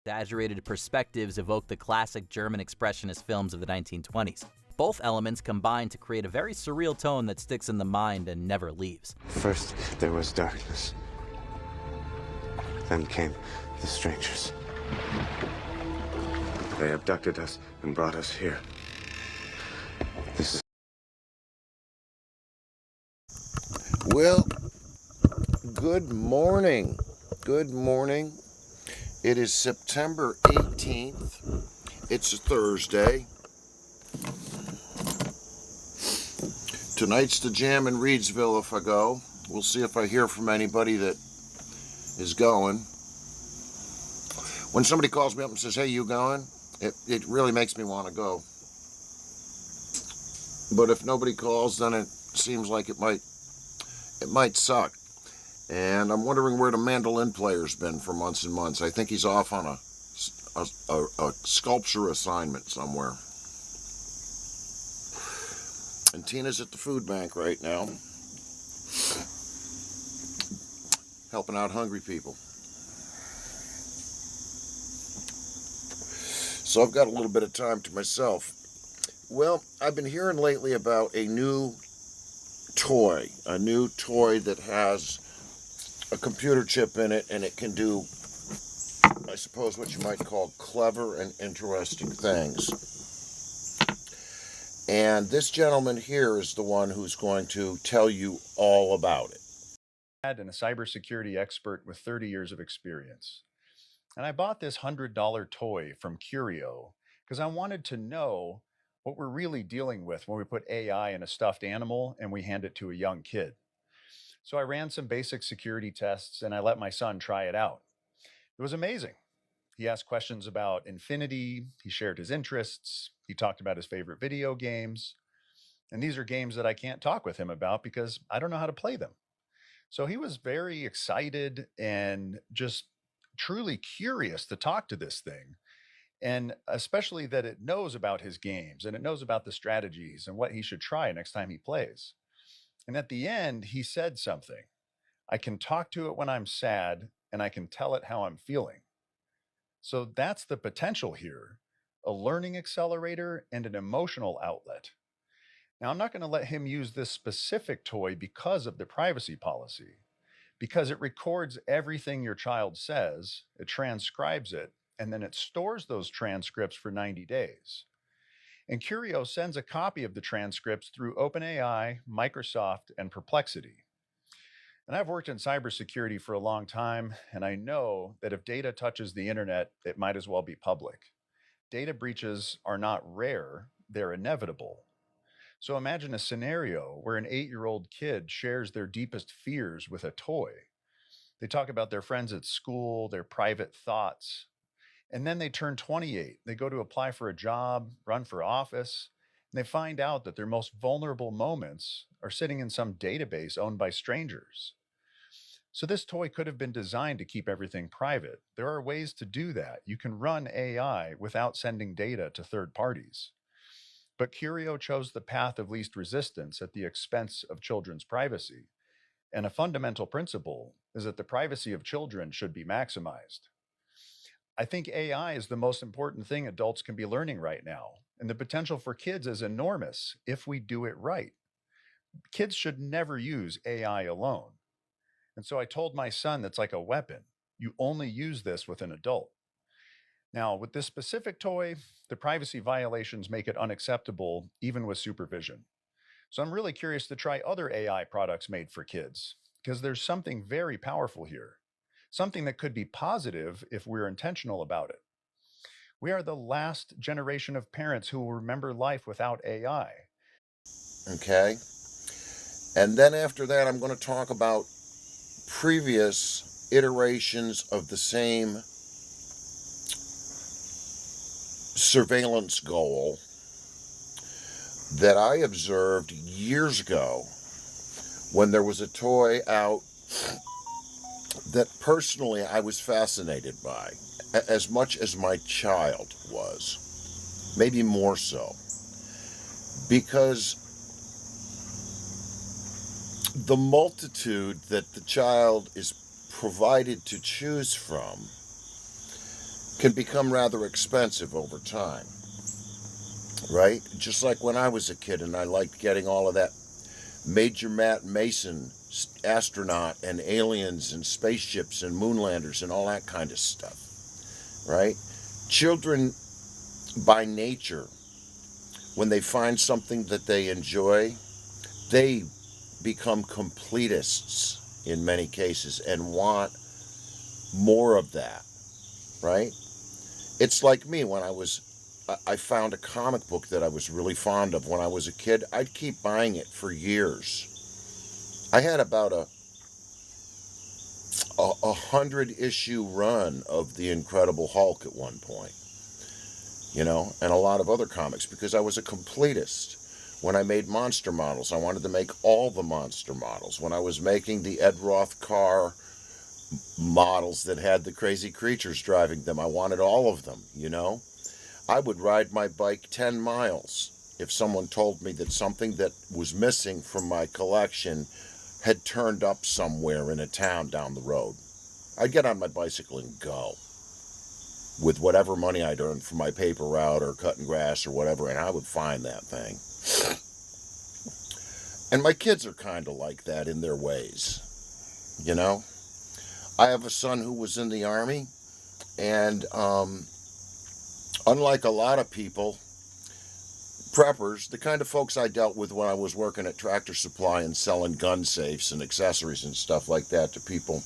Exaggerated perspectives evoke the classic German expressionist films of the 1920s. Both elements combine to create a very surreal tone that sticks in the mind and never leaves. First, there was darkness. Then came the strangers. They abducted us and brought us here. This is... Well, good morning. Good morning. It is September 18th. It's a Thursday. Tonight's the jam in Reedsville if I go. We'll see if I hear from anybody that is going. When somebody calls me up and says, hey, you going? It really makes me want to go. But if nobody calls, then it seems like it might suck. And I'm wondering where the mandolin player's been for months and months. I think he's off on a sculpture assignment somewhere. And Tina's at the food bank right now, helping out hungry people. So I've got a little bit of time to myself. Well, I've been hearing lately about a new toy that has a computer chip in it, and it can do, I suppose, what you might call clever and interesting things. And this gentleman here is the one who's going to tell you all about it. And a cybersecurity expert with 30 years of experience. And I bought this $100 toy from Curio because I wanted to know what we're really dealing with when we put AI in a stuffed animal and we hand it to a young kid. So I ran some basic security tests and I let my son try it out. It was amazing. He asked questions about infinity, he shared his interests, he talked about his favorite video games. And these are games that I can't talk with him about because I don't know how to play them. So he was very excited and just truly curious to talk to this thing. And especially that it knows about his games and it knows about the strategies and what he should try next time he plays. And at the end, he said something. I can talk to it when I'm sad and I can tell it how I'm feeling. So that's the potential here, a learning accelerator and an emotional outlet. Now, I'm not going to let him use this specific toy because of the privacy policy, because it records everything your child says, it transcribes it, and then it stores those transcripts for 90 days. And Curio sends a copy of the transcripts through OpenAI, Microsoft, and Perplexity. And I've worked in cybersecurity for a long time, and I know that if data touches the internet, it might as well be public. Data breaches are not rare, they're inevitable. So imagine a scenario where an 8-year-old kid shares their deepest fears with a toy. They talk about their friends at school, their private thoughts, and then they turn 28. They go to apply for a job, run for office, and they find out that their most vulnerable moments are sitting in some database owned by strangers. So this toy could have been designed to keep everything private. There are ways to do that. You can run AI without sending data to third parties. But Curio chose the path of least resistance at the expense of children's privacy. And a fundamental principle is that the privacy of children should be maximized. I think AI is the most important thing adults can be learning right now. And the potential for kids is enormous if we do it right. Kids should never use AI alone. And so I told my son that's like a weapon. You only use this with an adult. Now, with this specific toy, the privacy violations make it unacceptable, even with supervision. So I'm really curious to try other AI products made for kids, because there's something very powerful here, something that could be positive if we're intentional about it. We are the last generation of parents who will remember life without AI. Okay? And then after that, I'm going to talk about previous iterations of the same surveillance goal that I observed years ago when there was a toy out that personally I was fascinated by, as much as my child was, maybe more so, because the multitude that the child is provided to choose from can become rather expensive over time, right? Just like when I was a kid and I liked getting all of that Major Matt Mason astronaut and aliens and spaceships and moonlanders and all that kind of stuff, right? Children, by nature, when they find something that they enjoy, they become completists in many cases and want more of that, right? It's like me when I found a comic book that I was really fond of when I was a kid. I'd keep buying it for years. I had about a 100-issue run of The Incredible Hulk at one point, you know, and a lot of other comics, because I was a completist. When I made monster models, I wanted to make all the monster models. When I was making the Ed Roth car models that had the crazy creatures driving them, I wanted all of them, you know. I would ride my bike 10 miles if someone told me that something that was missing from my collection had turned up somewhere in a town down the road. I'd get on my bicycle and go with whatever money I'd earned from my paper route or cutting grass or whatever, and I would find that thing. And my kids are kind of like that in their ways, you know. I have a son who was in the Army, and unlike a lot of people, preppers, the kind of folks I dealt with when I was working at Tractor Supply and selling gun safes and accessories and stuff like that to people,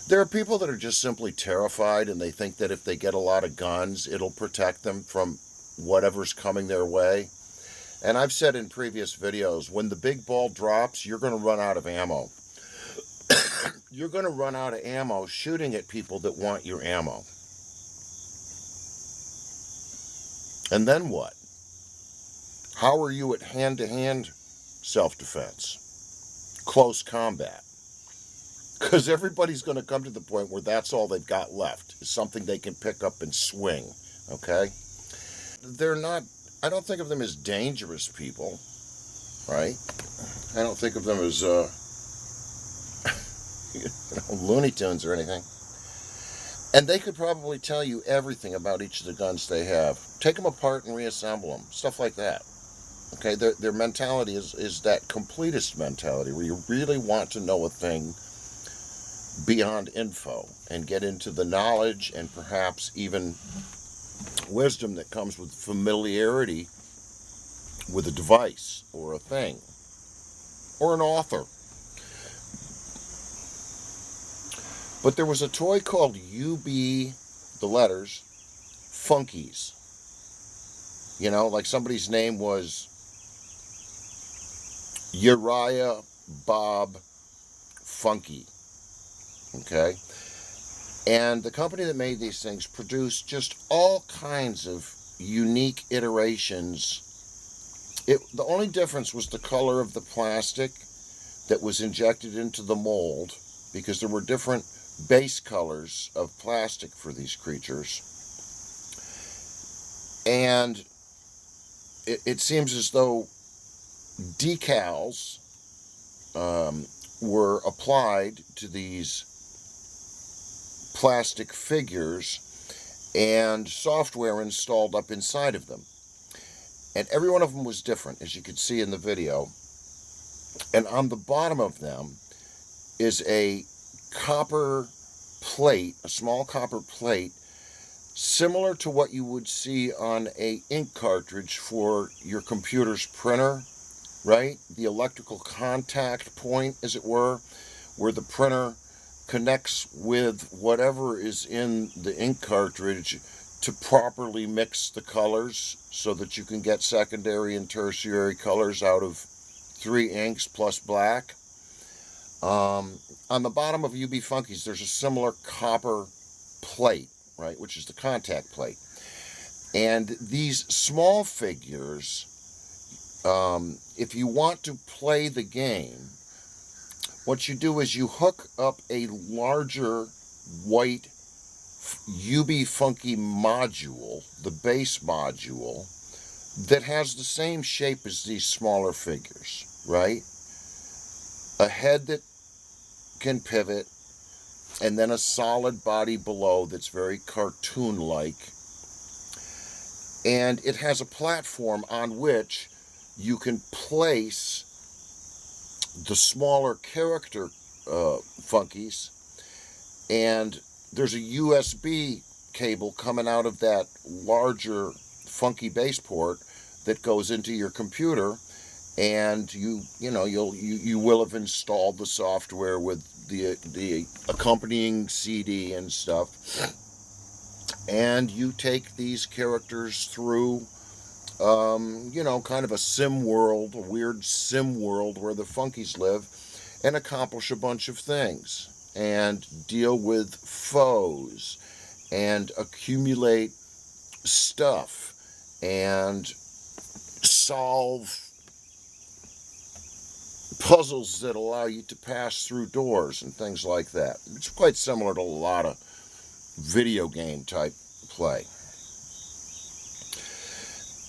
there are people that are just simply terrified, and they think that if they get a lot of guns, it'll protect them from whatever's coming their way. And I've said in previous videos, when the big ball drops, you're going to run out of ammo. You're going to run out of ammo shooting at people that want your ammo. And then what? How are you at hand-to-hand self-defense? Close combat? Because everybody's going to come to the point where that's all they've got left, is something they can pick up and swing, okay? They're not, I don't think of them as dangerous people, right? I don't think of them as, Looney Tunes or anything. And they could probably tell you everything about each of the guns they have. Take them apart and reassemble them, stuff like that. Okay, their mentality is that completist mentality, where you really want to know a thing beyond info and get into the knowledge and perhaps even wisdom that comes with familiarity with a device or a thing or an author. But there was a toy called UB, the letters, Funkies. You know, like somebody's name was Uriah Bob Funky. Okay? And the company that made these things produced just all kinds of unique iterations. The only difference was the color of the plastic that was injected into the mold, because there were different base colors of plastic for these creatures. And it seems as though decals were applied to these plastic figures and software installed up inside of them. And every one of them was different, as you could see in the video. And on the bottom of them is a copper plate, a small copper plate, similar to what you would see on an ink cartridge for your computer's printer, right? The electrical contact point, as it were, where the printer connects with whatever is in the ink cartridge to properly mix the colors so that you can get secondary and tertiary colors out of 3 inks plus black. On the bottom of UB Funkies, there's a similar copper plate, right, which is the contact plate. And these small figures, if you want to play the game, what you do is you hook up a larger white UB Funky module, the base module, that has the same shape as these smaller figures, right? A head that can pivot, and then a solid body below that's very cartoon-like. And it has a platform on which you can place the smaller character funkies, and there's a USB cable coming out of that larger funky base port that goes into your computer, and you will have installed the software with the accompanying CD and stuff, and you take these characters through kind of a sim world, a weird sim world where the funkies live, and accomplish a bunch of things and deal with foes and accumulate stuff and solve puzzles that allow you to pass through doors and things like that. It's quite similar to a lot of video game type play.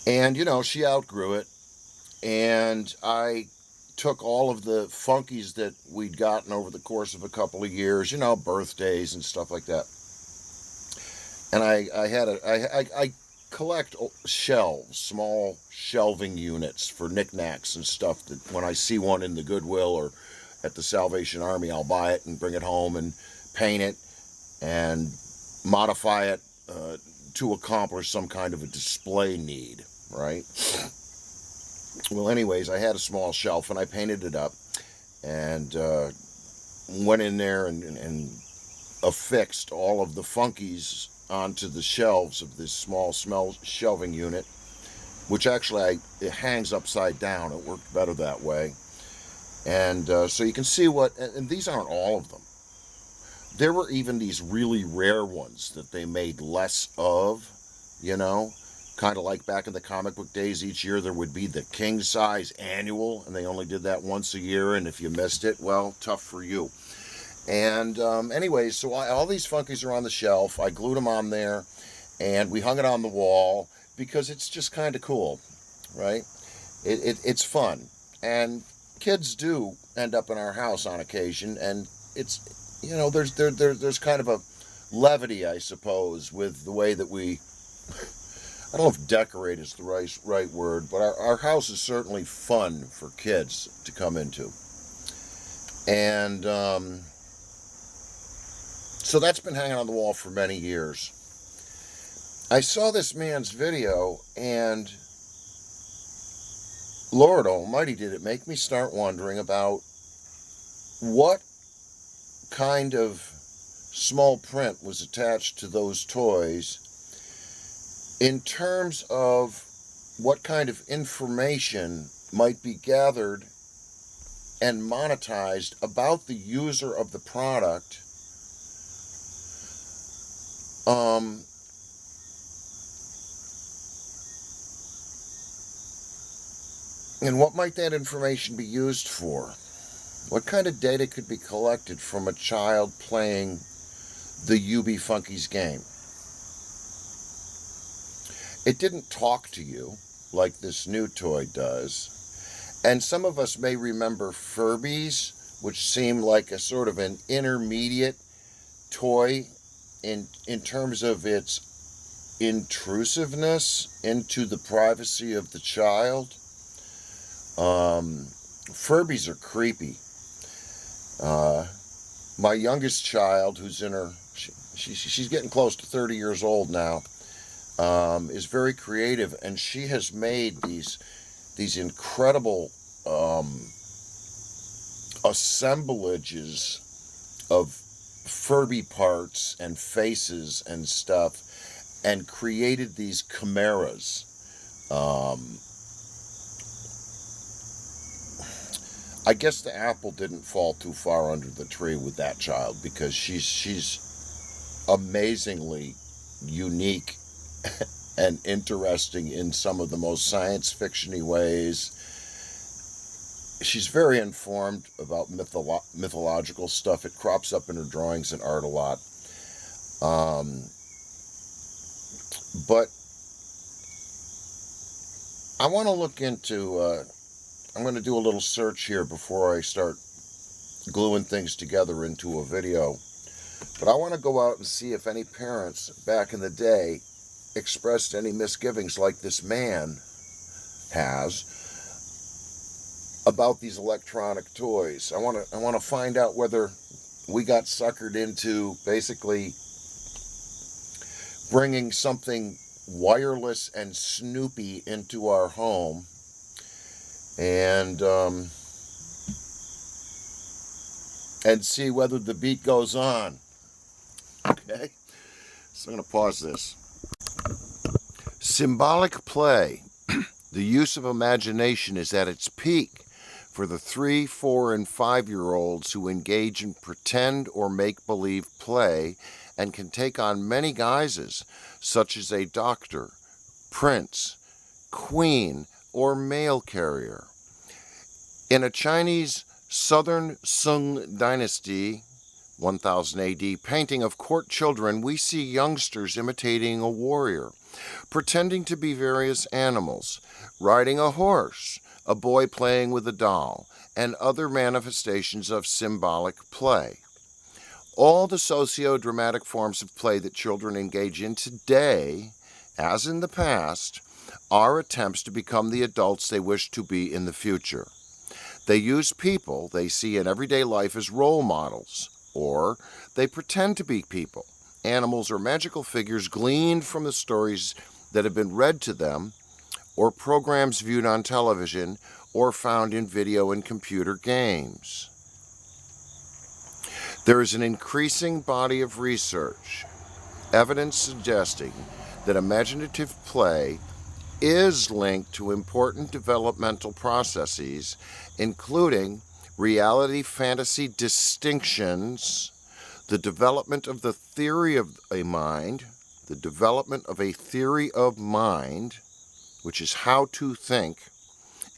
And, she outgrew it, and I took all of the funkies that we'd gotten over the course of a couple of years, birthdays and stuff like that. And I collect shelves, small shelving units for knickknacks and stuff that when I see one in the Goodwill or at the Salvation Army, I'll buy it and bring it home and paint it and modify it to accomplish some kind of a display need, right? Well, anyways, I had a small shelf and I painted it up and went in there and affixed all of the funkies onto the shelves of this small shelving unit, which actually it hangs upside down. It worked better that way. And so you can see and these aren't all of them. There were even these really rare ones that they made less of, kind of like back in the comic book days. Each year there would be the king size annual, and they only did that once a year, and if you missed it, well, tough for you. And anyways, so all these funkies are on the shelf. I glued them on there, and we hung it on the wall because it's just kind of cool, right? It's fun, and kids do end up in our house on occasion, and it's there's kind of a levity, I suppose, with the way that we. I don't know if decorate is the right word, but our house is certainly fun for kids to come into, and. So that's been hanging on the wall for many years. I saw this man's video, and Lord Almighty, did it make me start wondering about what kind of small print was attached to those toys in terms of what kind of information might be gathered and monetized about the user of the product. And what might that information be used for? What kind of data could be collected from a child playing the UB Funkies game? It didn't talk to you like this new toy does. And some of us may remember Furbies, which seemed like a sort of an intermediate toy in terms of its intrusiveness into the privacy of the child. Furbies are creepy. My youngest child, who's in her, she's getting close to 30 years old now, is very creative, and she has made these incredible assemblages of Furby parts and faces and stuff, and created these chimeras. I guess the apple didn't fall too far under the tree with that child, because she's amazingly unique and interesting in some of the most science fiction-y ways. She's very informed about mythological stuff. It crops up in her drawings and art a lot. But I want to look into, I'm going to do a little search here before I start gluing things together into a video. But I want to go out and see if any parents back in the day expressed any misgivings like this man has about these electronic toys. I want to find out whether we got suckered into basically bringing something wireless and snoopy into our home, and see whether the beat goes on. Okay, so I'm going to pause this. Symbolic play. The use of imagination is at its peak for the 3, 4, and 5-year-olds who engage in pretend or make-believe play and can take on many guises, such as a doctor, prince, queen, or mail carrier. In a Chinese Southern Sung Dynasty, 1000 AD, painting of court children, we see youngsters imitating a warrior, pretending to be various animals, riding a horse, a boy playing with a doll, and other manifestations of symbolic play. All the socio-dramatic forms of play that children engage in today, as in the past, are attempts to become the adults they wish to be in the future. They use people they see in everyday life as role models, or they pretend to be people, animals, or magical figures gleaned from the stories that have been read to them, or programs viewed on television, or found in video and computer games. There is an increasing body of research, evidence suggesting that imaginative play is linked to important developmental processes, including reality fantasy distinctions, the development of the theory of a mind, the development of a theory of mind, which is how to think,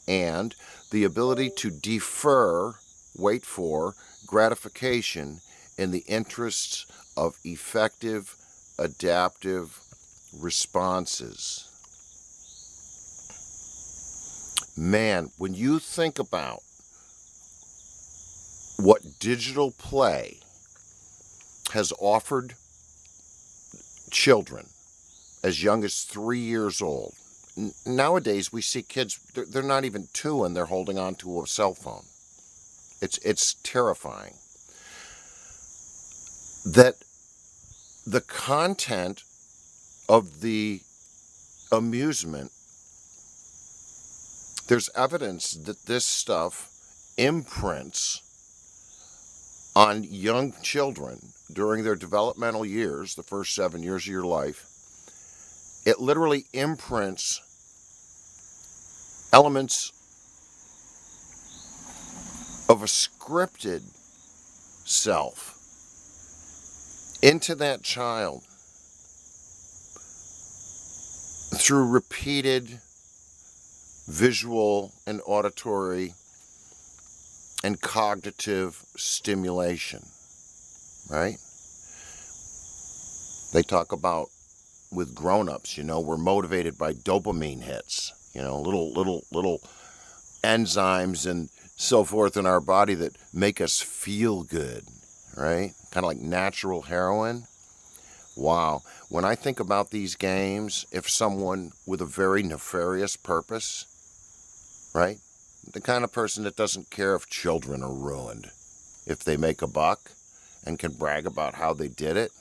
and the ability to defer, wait for, gratification in the interests of effective, adaptive responses. Man, when you think about what digital play has offered children as young as 3 years old, nowadays we see kids, they're not even 2 and they're holding on to a cell phone. It's terrifying. That the content of the amusement, there's evidence that this stuff imprints on young children during their developmental years, the first 7 years of your life. It literally imprints elements of a scripted self into that child through repeated visual and auditory and cognitive stimulation, right? They talk about with grown-ups, we're motivated by dopamine hits, little enzymes and so forth in our body that make us feel good, right? Kind of like natural heroin. Wow. When I think about these games, if someone with a very nefarious purpose, right? The kind of person that doesn't care if children are ruined, if they make a buck and can brag about how they did it,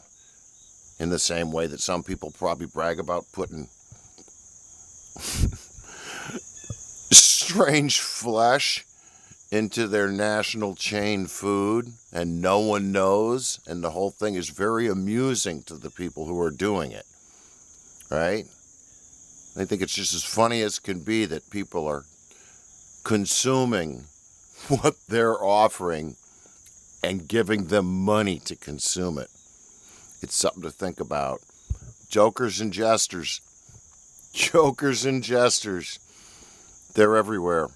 in the same way that some people probably brag about putting strange flesh into their national chain food and no one knows, and the whole thing is very amusing to the people who are doing it, right? I think it's just as funny as can be that people are consuming what they're offering and giving them money to consume it. It's something to think about. Jokers and jesters. Jokers and jesters. They're everywhere.